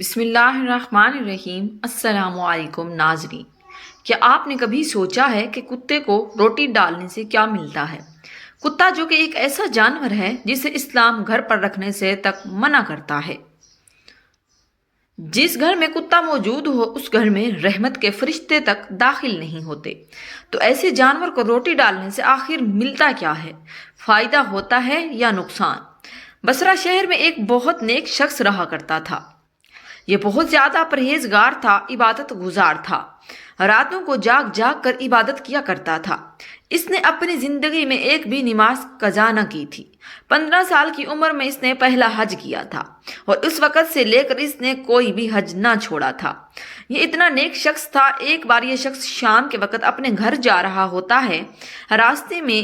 بسم اللہ الرحمن الرحیم۔ السلام علیکم ناظرین، کیا آپ نے کبھی سوچا ہے کہ کتے کو روٹی ڈالنے سے کیا ملتا ہے؟ کتا جو کہ ایک ایسا جانور ہے جسے اسلام گھر پر رکھنے سے تک منع کرتا ہے۔ جس گھر میں کتا موجود ہو اس گھر میں رحمت کے فرشتے تک داخل نہیں ہوتے۔ تو ایسے جانور کو روٹی ڈالنے سے آخر ملتا کیا ہے؟ فائدہ ہوتا ہے یا نقصان؟ بصرہ شہر میں ایک بہت نیک شخص رہا کرتا تھا۔ یہ بہت زیادہ پرہیزگار تھا، عبادت گزار تھا، راتوں کو جاگ جاگ کر عبادت کیا کرتا تھا۔ اس نے اپنی زندگی میں ایک بھی نماز قضا نہ کی تھی۔ 15 سال کی عمر میں اس نے پہلا حج کیا تھا اور اس وقت سے لے کر اس نے کوئی بھی حج نہ چھوڑا تھا۔ یہ اتنا نیک شخص تھا۔ ایک بار یہ شخص شام کے وقت اپنے گھر جا رہا ہوتا ہے۔ راستے میں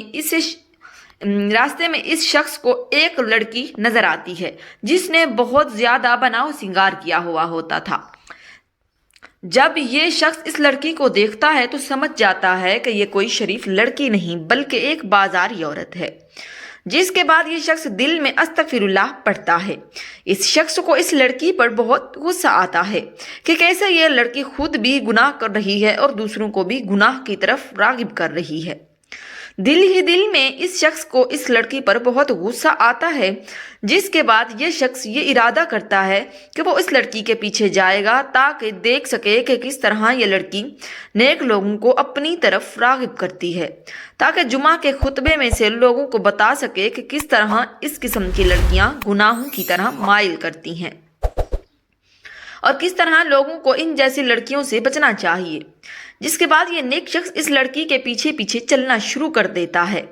اس شخص کو ایک لڑکی نظر آتی ہے جس نے بہت زیادہ بناؤ سنگار کیا ہوا ہوتا تھا۔ جب یہ شخص اس لڑکی کو دیکھتا ہے تو سمجھ جاتا ہے کہ یہ کوئی شریف لڑکی نہیں بلکہ ایک بازاری عورت ہے، جس کے بعد یہ شخص دل میں استغفر اللہ پڑھتا ہے۔ اس شخص کو اس لڑکی پر بہت غصہ آتا ہے کہ کیسے یہ لڑکی خود بھی گناہ کر رہی ہے اور دوسروں کو بھی گناہ کی طرف راغب کر رہی ہے۔ دل ہی دل میں اس شخص کو اس لڑکی پر بہت غصہ آتا ہے، جس کے بعد یہ شخص یہ ارادہ کرتا ہے کہ وہ اس لڑکی کے پیچھے جائے گا تاکہ دیکھ سکے کہ کس طرح یہ لڑکی نیک لوگوں کو اپنی طرف راغب کرتی ہے، تاکہ جمعہ کے خطبے میں سے لوگوں کو بتا سکے کہ کس طرح اس قسم کی لڑکیاں گناہوں کی طرح مائل کرتی ہیں اور کس طرح لوگوں کو ان جیسی لڑکیوں سے بچنا چاہیے۔ جس کے بعد یہ نیک شخص اس لڑکی کے پیچھے پیچھے چلنا شروع کر دیتا ہے۔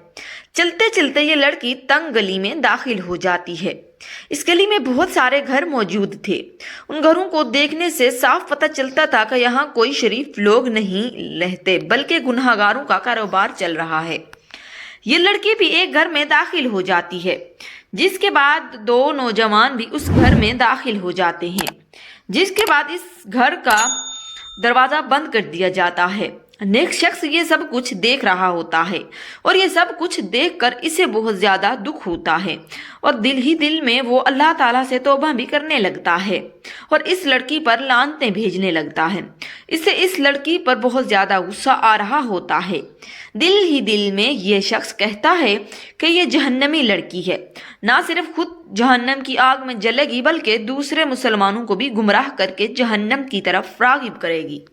چلتے چلتے یہ لڑکی تنگ گلی میں داخل ہو جاتی ہے۔ اس گلی میں بہت سارے گھر موجود تھے۔ ان گھروں کو دیکھنے سے صاف پتہ چلتا تھا کہ یہاں کوئی شریف لوگ نہیں رہتے بلکہ گناہ گاروں کا کاروبار چل رہا ہے۔ یہ لڑکی بھی ایک گھر میں داخل ہو جاتی ہے، جس کے بعد 2 نوجوان بھی اس گھر میں داخل ہو جاتے ہیں، جس کے بعد اس گھر کا دروازہ بند کر دیا جاتا ہے۔ نیک شخص یہ سب کچھ دیکھ رہا ہوتا ہے اور یہ سب کچھ دیکھ کر اسے بہت زیادہ دکھ ہوتا ہے اور دل ہی دل میں وہ اللہ تعالیٰ سے توبہ بھی کرنے لگتا ہے اور اس لڑکی پر لعنتیں بھیجنے لگتا ہے۔ اسے اس لڑکی پر بہت زیادہ غصہ آ رہا ہوتا ہے۔ دل ہی دل میں یہ شخص کہتا ہے کہ یہ جہنمی لڑکی ہے، نہ صرف خود جہنم کی آگ میں جلے گی بلکہ دوسرے مسلمانوں کو بھی گمراہ کر کے جہنم کی طرف راغب کرے گی۔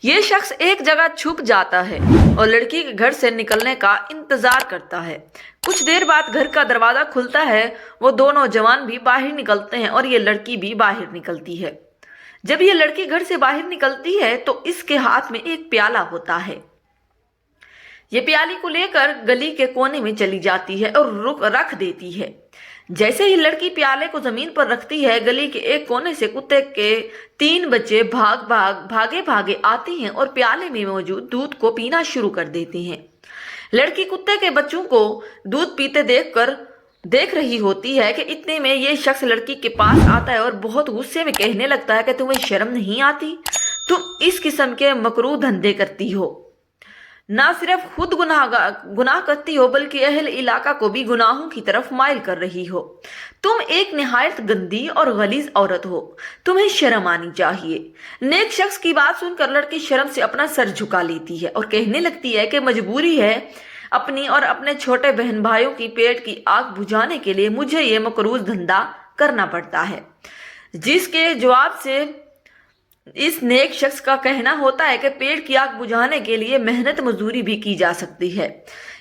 یہ شخص ایک جگہ چھپ جاتا ہے اور لڑکی کے گھر سے نکلنے کا انتظار کرتا ہے۔ کچھ دیر بعد گھر کا دروازہ کھلتا ہے، وہ 2 نوجوان بھی باہر نکلتے ہیں اور یہ لڑکی بھی باہر نکلتی ہے۔ جب یہ لڑکی گھر سے باہر نکلتی ہے تو اس کے ہاتھ میں ایک پیالہ ہوتا ہے۔ یہ پیالی کو لے کر گلی کے کونے میں چلی جاتی ہے اور رکھ دیتی ہے۔ جیسے ہی لڑکی پیالے کو زمین پر رکھتی ہے، گلی کے ایک کونے سے کتے کے 3 بچے بھاگے آتے ہیں اور پیالے میں موجود دودھ کو پینا شروع کر دیتے ہیں۔ لڑکی کتے کے بچوں کو دودھ پیتے دیکھ رہی ہوتی ہے کہ اتنے میں یہ شخص لڑکی کے پاس آتا ہے اور بہت غصے میں کہنے لگتا ہے کہ تمہیں شرم نہیں آتی؟ تم اس قسم کے مکروہ دھندے کرتی ہو، نہ صرف خود گناہ کرتی ہو بلکہ اہل علاقہ کو بھی گناہوں کی طرف مائل کر رہی ہو۔ تم ایک نہایت گندی اور غلیظ عورت ہو، تمہیں شرم آنی چاہیے۔ نیک شخص کی بات سن کر لڑکی شرم سے اپنا سر جھکا لیتی ہے اور کہنے لگتی ہے کہ مجبوری ہے، اپنی اور اپنے چھوٹے بہن بھائیوں کی پیٹ کی آگ بجھانے کے لیے مجھے یہ مکروہ دھندا کرنا پڑتا ہے۔ جس کے جواب سے اس نیک شخص کا کہنا ہوتا ہے کہ پیٹ کی آگ بجھانے کے لیے محنت مزدوری بھی کی جا سکتی ہے۔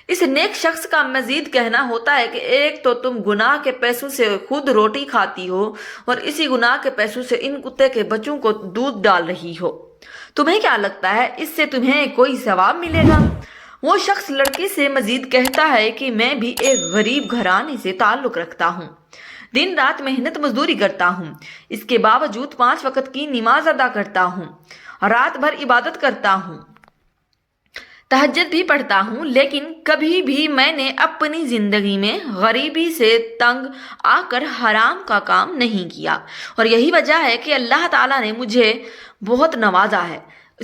اس نیک شخص کا مزید کہنا ہوتا ہے کہ ایک تو تم گناہ کے پیسوں سے خود روٹی کھاتی ہو اور اسی گناہ کے پیسوں سے ان کتے کے بچوں کو دودھ ڈال رہی ہو۔ تمہیں کیا لگتا ہے اس سے تمہیں کوئی ثواب ملے گا؟ وہ شخص لڑکی سے مزید کہتا ہے کہ میں بھی ایک غریب گھرانے سے تعلق رکھتا ہوں، دن رات محنت مزدوری کرتا ہوں، اس کے باوجود 5 وقت کی نماز ادا کرتا ہوں، رات بھر عبادت کرتا ہوں، تہجد بھی پڑھتا ہوں، لیکن کبھی بھی میں نے اپنی زندگی میں غریبی سے تنگ آ کر حرام کا کام نہیں کیا، اور یہی وجہ ہے کہ اللہ تعالیٰ نے مجھے بہت نوازا ہے۔